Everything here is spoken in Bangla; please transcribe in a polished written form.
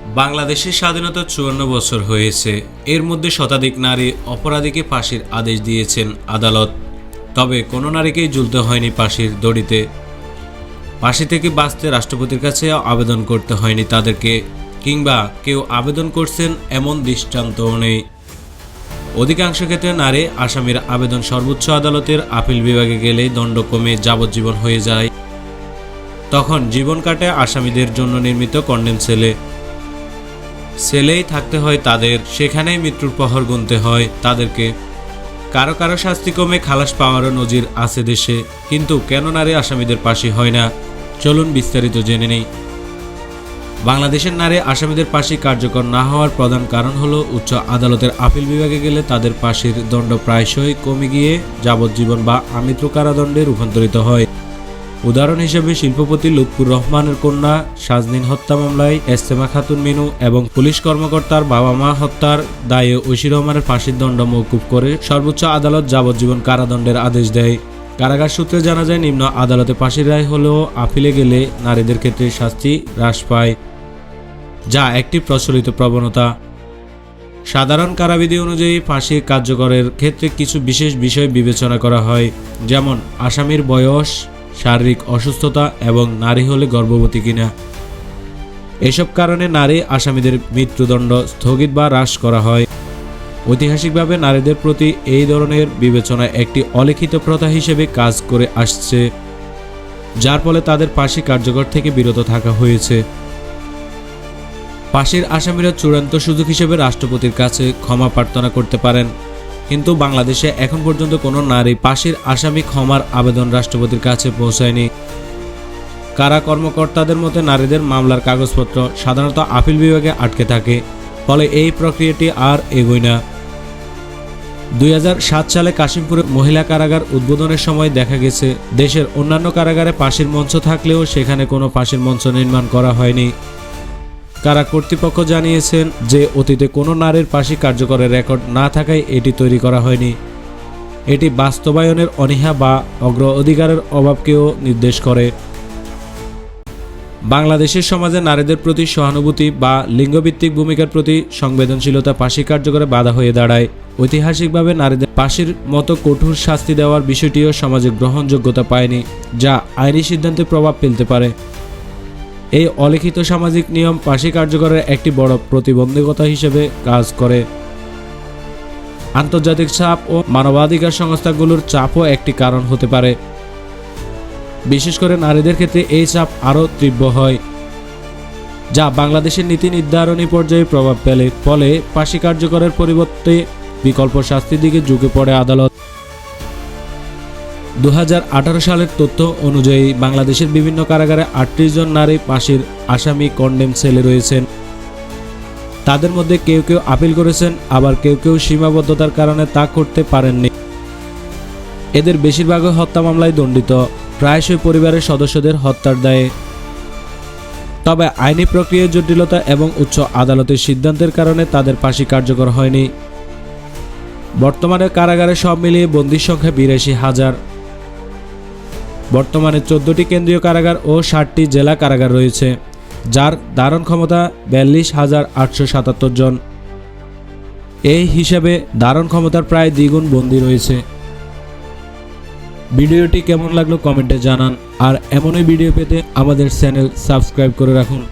বাংলাদেশের স্বাধীনতা ৫৪ বছর হয়েছে। এর মধ্যে শতাধিক নারী অপরাধীকে ফাঁসির আদেশ দিয়েছেন আদালত। তবে কোনো নারীকেই ঝুলতে হয়নি ফাঁসির দড়িতে। ফাঁসি থেকে বাঁচতে রাষ্ট্রপতির কাছে আবেদন করতে হয়নি তাদেরকে, কিংবা কেউ আবেদন করছেন এমন দৃষ্টান্তও নেই। অধিকাংশ ক্ষেত্রে নারী আসামির আবেদন সর্বোচ্চ আদালতের আপিল বিভাগে গেলেই দণ্ড কমে যাবজ্জীবন হয়ে যায়। তখন জীবন কাটে আসামিদের জন্য নির্মিত কন্ডেম সেলেই থাকতে হয় তাদের, সেখানেই মৃত্যুর প্রহর গুনতে হয় তাদেরকে। কারো কারো শাস্তি কমে খালাস পাওয়ারও নজির আছে দেশে। কিন্তু কেন নারী আসামিদের ফাঁসি হয় না, চলুন বিস্তারিত জেনে নিই। বাংলাদেশের নারী আসামিদের ফাঁসি কার্যকর না হওয়ার প্রধান কারণ হলো উচ্চ আদালতের আপিল বিভাগে গেলে তাদের ফাঁসির দণ্ড প্রায়শই কমে গিয়ে যাবজ্জীবন বা আমৃত্যু কারাদণ্ডে রূপান্তরিত হয়। উদাহরণ হিসেবে শিল্পপতি লুৎফুর রহমানের কন্যা সাজনীন হত্যা মামলায় এস্তেমা খাতুন মিনু এবং পুলিশ কর্মকর্তার বাবা মা হত্যার দায়ে ঐশী রহমানের ফাঁসির দণ্ড মওকুফ করে সর্বোচ্চ আদালত যাবজ্জীবন কারাদণ্ডের আদেশ দেয়। কারাগার সূত্রে জানা যায়, নিম্ন আদালতে ফাঁসির রায় হলেও আপিলে গেলে নারীদের ক্ষেত্রে শাস্তি হ্রাস পায়, যা একটি প্রচলিত প্রবণতা। সাধারণ কারাবিধি অনুযায়ী ফাঁসি কার্যকরের ক্ষেত্রে কিছু বিশেষ বিষয় বিবেচনা করা হয়, যেমন আসামির বয়স, শারীরিক অসুস্থতা এবং নারী হলে গর্ভবতী কিনা। এসব কারণে নারী আসামিদের মৃত্যুদণ্ড স্থগিত বা হ্রাস করা হয়। ঐতিহাসিকভাবে নারীদের প্রতি এই ধরনের বিবেচনা একটি অলিখিত প্রথা হিসেবে কাজ করে আসছে, যার ফলে তাদের ফাঁসি কার্যকর থেকে বিরত থাকা হয়েছে। ফাঁসির আসামিরা চূড়ান্ত সুযোগ হিসেবে রাষ্ট্রপতির কাছে ক্ষমা প্রার্থনা করতে পারেন, কিন্তু বাংলাদেশে এখন পর্যন্ত কোনো নারী ফাঁসির আসামি ক্ষমার আবেদন রাষ্ট্রপতির কাছে পৌঁছায়নি। কারা কর্মকর্তাদের মতে নারীদের মামলার কাগজপত্র সাধারণত আপিল বিভাগে আটকে থাকে, ফলে এই প্রক্রিয়াটি আর এগোয় না। ২০০৭ সালে কাশিমপুরে মহিলা কারাগার উদ্বোধনের সময় দেখা গেছে, দেশের অন্যান্য কারাগারে ফাঁসির মঞ্চ থাকলেও সেখানে কোনো ফাঁসির মঞ্চ নির্মাণ করা হয়নি। কারা কর্তৃপক্ষ জানিয়েছেন যে অতীতে কোনো নারীর ফাঁসি কার্যকরের রেকর্ড না থাকায় এটি তৈরি করা হয়নি। এটি বাস্তবায়নের অনীহা বা অগ্রাধিকারের অভাবকেও নির্দেশ করে। বাংলাদেশের সমাজে নারীদের প্রতি সহানুভূতি বা লিঙ্গভিত্তিক ভূমিকার প্রতি সংবেদনশীলতা ফাঁসি কার্যকরে বাধা হয়ে দাঁড়ায়। ঐতিহাসিকভাবে নারীদের ফাঁসির মতো কঠোর শাস্তি দেওয়ার বিষয়টিও সমাজে গ্রহণযোগ্যতা পায়নি, যা আইনি সিদ্ধান্তে প্রভাব ফেলতে পারে। এই অলিখিত সামাজিক নিয়ম ফাঁসি কার্যকরের একটি বড় প্রতিবন্ধকতা হিসেবে কাজ করে। আন্তর্জাতিক চাপ ও মানবাধিকার সংস্থাগুলোর চাপও একটি কারণ হতে পারে। বিশেষ করে নারীদের ক্ষেত্রে এই চাপ আরও তীব্র হয়, যা বাংলাদেশের নীতি নির্ধারণী পর্যায়ে প্রভাব ফেলে। ফলে ফাঁসি কার্যকরের পরিবর্তে বিকল্প শাস্তির দিকে ঝুঁকে পড়ে আদালত। ২০১৮ সালের তথ্য অনুযায়ী বাংলাদেশের বিভিন্ন কারাগারে ৩৮ জন নারী ফাঁসির আসামি কন্ডেম সেলে রয়েছেন। তাদের মধ্যে কেউ কেউ আপিল করেছেন, আবার কেউ কেউ সীমাবদ্ধতার কারণে তা করতে পারেননি। এদের বেশিরভাগই হত্যা মামলায় দণ্ডিত, প্রায়শই পরিবারের সদস্যদের হত্যার দায়ে। তবে আইনি প্রক্রিয়ার জটিলতা এবং উচ্চ আদালতের সিদ্ধান্তের কারণে তাদের ফাঁসি কার্যকর হয়নি। বর্তমানে কারাগারে সব মিলিয়ে বন্দির সংখ্যা ৮২,০০০। বর্তমানে ১৪টি কেন্দ্রীয় কারাগার ও ৬০টি জেলা কারাগার রয়েছে, যার ধারণ ক্ষমতা ৪২,৮৭৭ জন। এই হিসাবে ধারণ ক্ষমতার প্রায় দ্বিগুণ বন্দী রয়েছে। ভিডিওটি কেমন লাগলো কমেন্টে জানান, আর এমনই ভিডিও পেতে আমাদের চ্যানেল সাবস্ক্রাইব করে রাখুন।